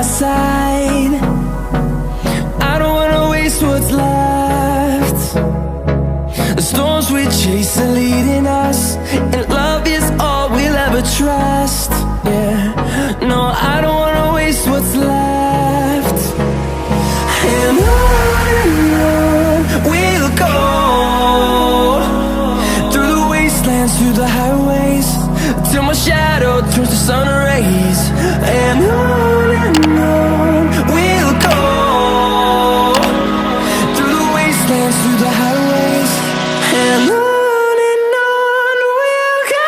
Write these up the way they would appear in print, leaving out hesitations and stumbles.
side. I don't wanna waste what's left. The storms we chase are leading us, and love is all we'll ever trust. Yeah, no, I don't wanna waste what's left. And on we'll go, through the wastelands, through the highways, till my shadow turns to sun rays. And on we'll go, through the wastelands, through the highways, and on we'll go.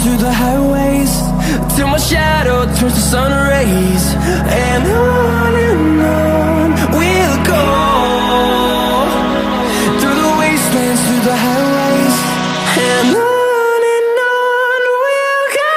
Through the highways, till my shadow turns to sun rays. And on we'll go, through the wastelands, through the highways, and on we'll go.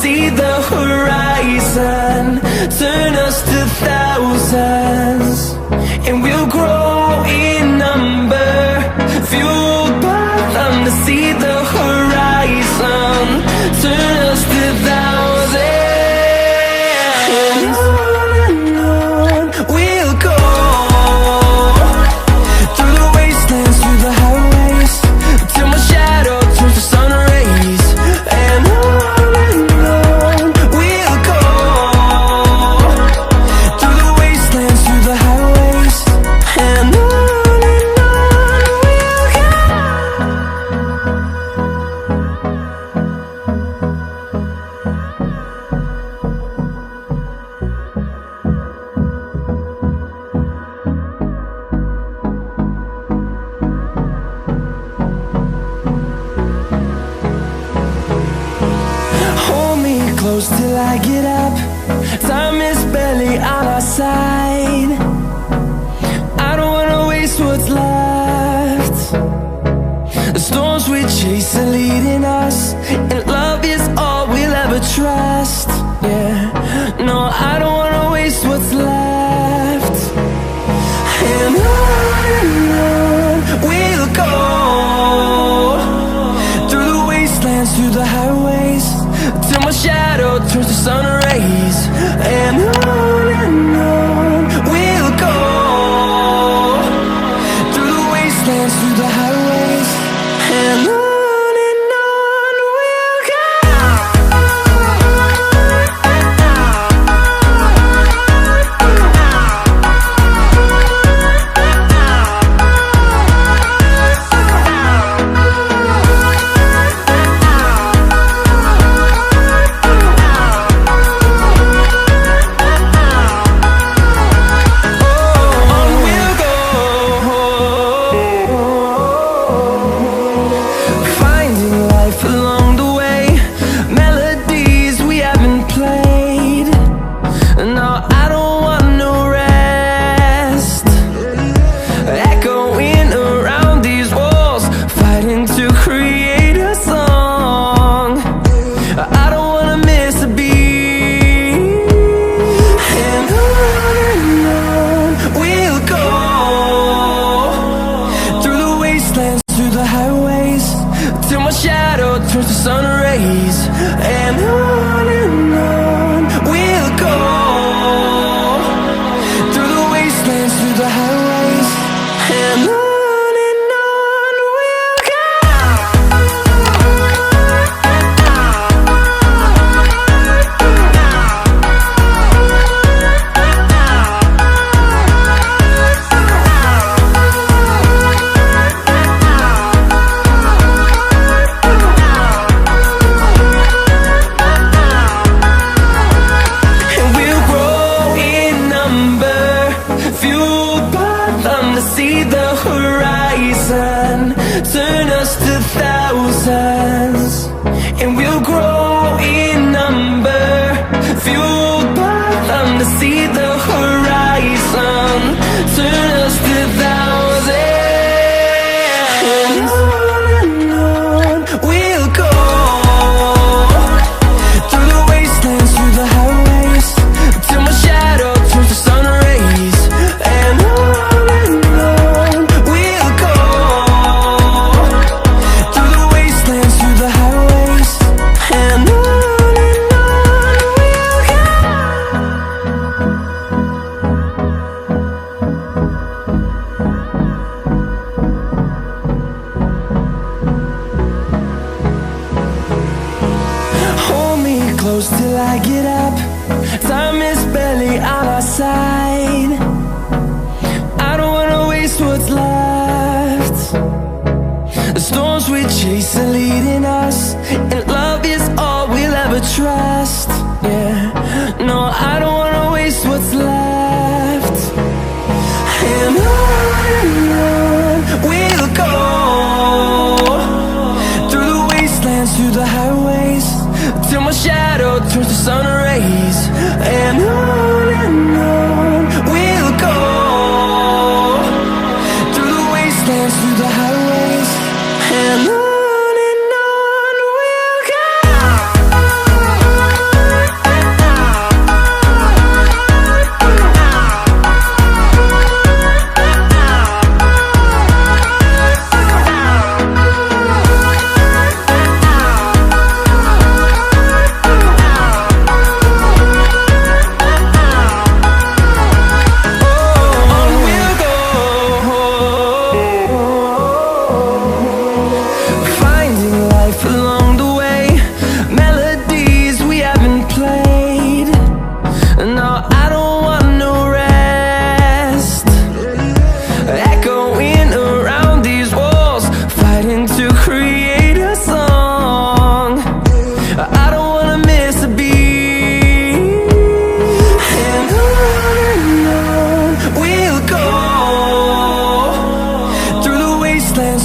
See the horizon, turn us to thousands, and we'll grow in number, fueled by them. To see the horizon, turn us to thousands, and on we'll go, through the wastelands, through the highways, till my shadow turns to sun rays. And close till I get up. Time is barely on our side. I don't wanna waste what's left. The storms we chase are leading us, and love is all we'll ever trust. Yeah, no, I don't wanna waste what's left. And on we'll go, through the wastelands, through the highways, till my shadow turns to sun rays. And on we'll go, through the wastelands, through the highways, and on we'll go. till my shadow turns to sun rays. And on we'll go, through the wastelands, through the highways. And on we'll go. See the horizon, turn us to thousands, and we'll grow in number, fueled by them. To see the horizon, turn us to thousands, and on we'll go, through the wastelands, through the highways, till my shadow turns to sun rays. And close till I get up. Time is barely on our side. I don't wanna waste what's left. The storms we chase are leading us, and love is all we'll ever trust. Yeah, no, I don't wanna waste what's left. And on we'll go, through the wastelands, through the highways, till my shadow turns to sun rays. And on we'll go, through the wastelands, through the highways. And on we'll go.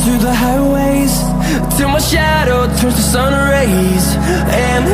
Through the highways, till my shadow turns to sun rays. And